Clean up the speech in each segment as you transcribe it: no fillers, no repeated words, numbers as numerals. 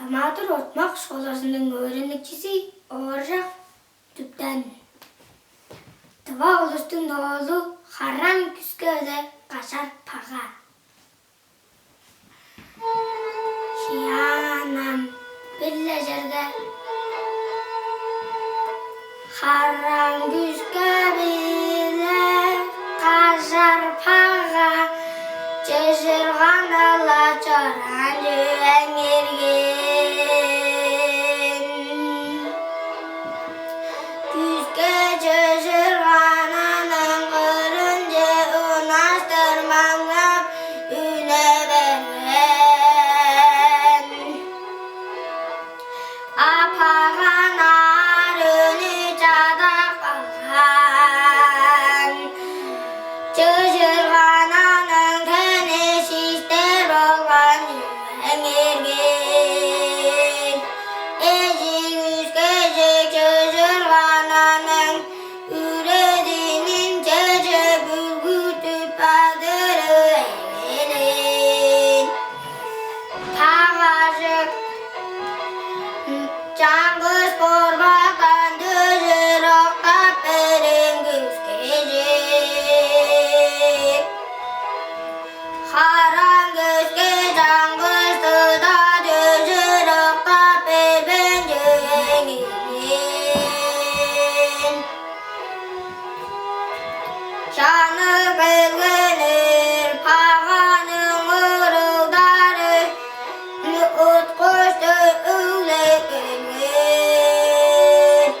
Amateur Otmak Şkolası'nın öğrenicisi Orjak Tüpten. Tıva oluştun oğlu Haran Küsköy'de kaçar pağa. Şiyanam birleşirge Haran Küsköy'de kaçar pağa. Çeşirgan ala çoran düğen ergen. Küske çeşirgan anın kırınca unaştırmam üne vergen. Apağan arını çadak algan. Çeşirgan anın teni şişter olgan düğen ergen. Eşik üskecek çeşirgan anın üredinin çece bülgütüp adırı eğlenin. Pağaşık Çangız korbatan düzür oktap berin güskecek. Haran güske çangız tıda düzür oktap berin düğen. Şanı belgenir pağanın ırıldarı Nüt koştu üğlekenir.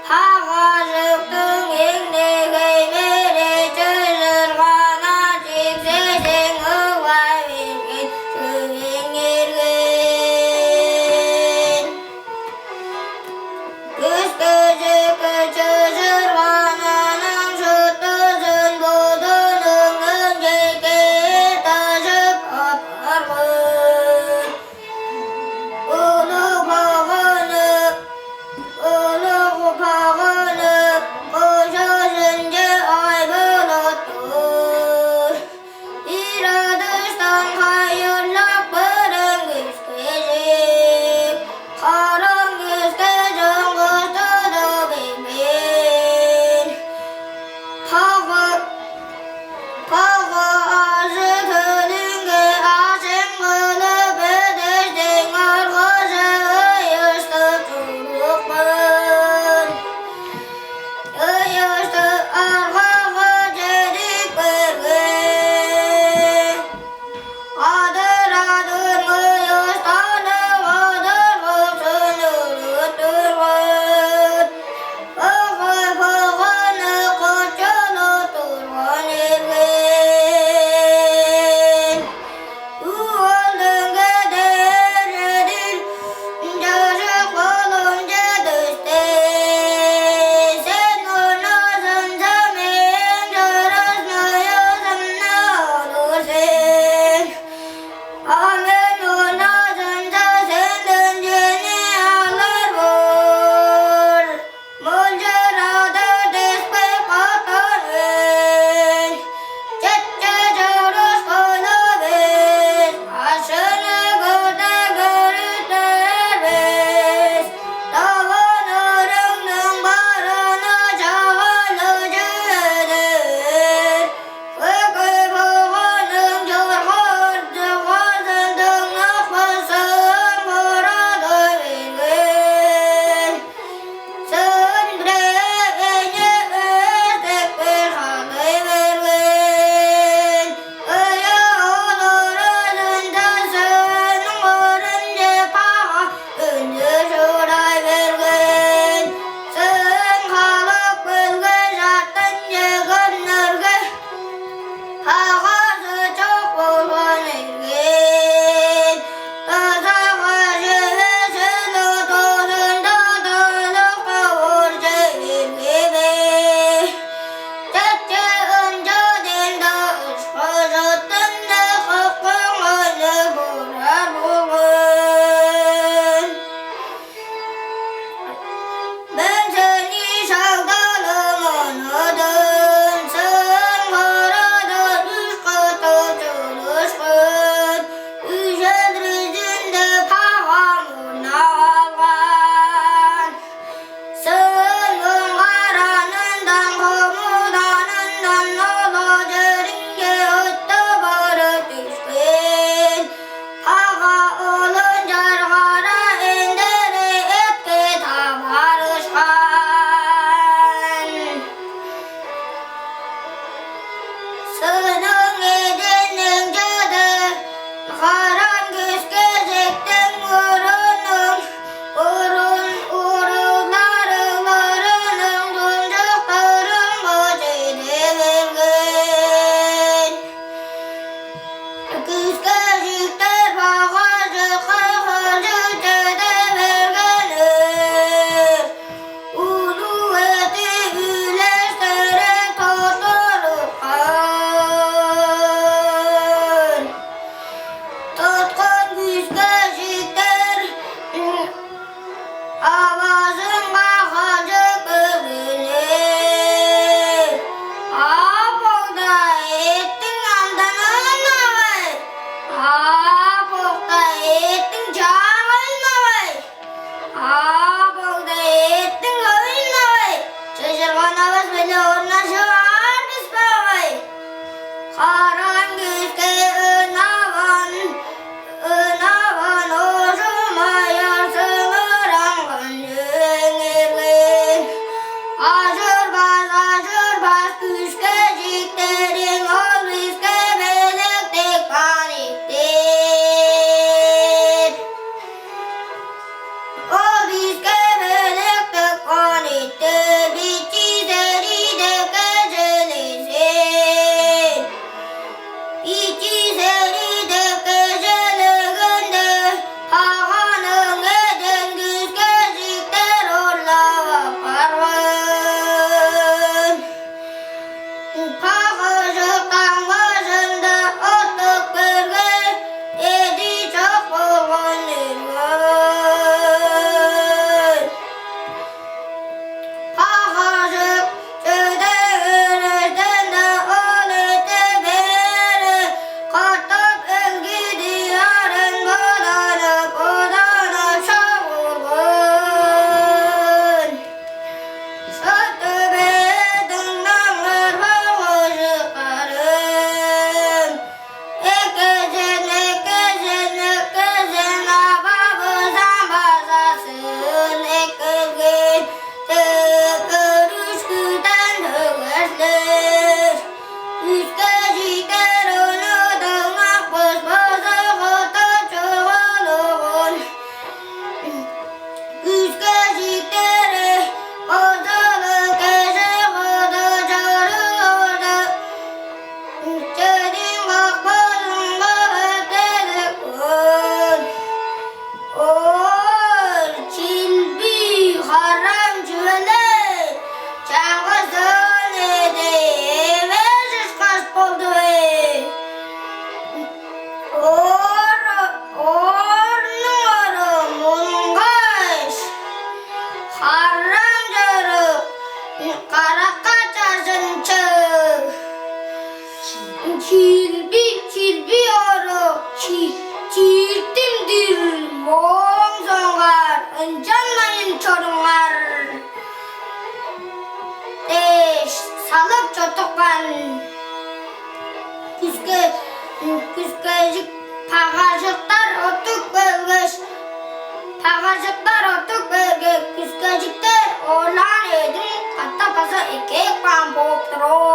Pağaşıktın engdegey mere çözürgana çiksesen ıvay vergen söğen ergen. Küskecek çözürgananın şuttuzun budunun önceki taşıp apargın. Ulu pağını koşasınca ay buluttur. Bir adıştan hayırlak bırın küskecek. Haran küskecek kıstıdı bilmin. Pağı ağzı tölünge aşın kılıp ödeştin arkası ıyıştı çocukmun. Iyıştı arkası cedik berge. Adır ıyıştanı adır kılsın ürüttürgün. Pağını koçulu turgan ergen. Uğuldun gederedin Çocuk olunca düşte. Sen oynasın zemin Çırasmıyorsun ne olursun. Amin oynasınca senden ceni alır vur. Mulcerada despek atanın. Çetçe çarış koyulabız. Aşını göde görütlerbiz. Davanırının barına çağalıcıdır. Kökü boğanın çorğur çığazındın еттің жаңайнавай, абылды еттің ойнавай, шешірған аваз белі орнына шығар біспавай. Қаран көзге 은аван ожымай арсыңыранған жеңерген. Ажырбас күшке жіктерің ол бізге белектек қанеттер. Ол бізге белектек қанеттер, бітчизері деп кәжелесен. Бітчизері деп кәжелегенде, ағаның еден күшке жіктер орлап барған. Пағыжықтан ғажында оттық көрген, еді жоқ болған өрген. Пағыжық жүді өрестенді ол өте бері, қаттап өлгеді арын боданып шабылған. Шөтөбедің наңғыр пағыжықтарын, екізен абабызан базасын екізген, түкір үшкіден төгерсілер. Үске житер ұлыдың ақбыз бозығы жоғалығын. Үске житері бозығы кеші құды жарылды. Жөдің қақпызыңғы өтеді күн. Ор чилби харам жөні, жаңғызын еді емежіш қаш болды. Орның ұры мұңғаш, харам жырық, қараққа чашыншы. Чилби ұры, чиртімдір моң соңғар, үнжанмайын чорыңар. Деш салып чотыққан, күскежік пағажықтар отық бөлгеш. Пағажықтар отық бөлге күскежіктер олан едің қаттапасы екек пан боп тұру.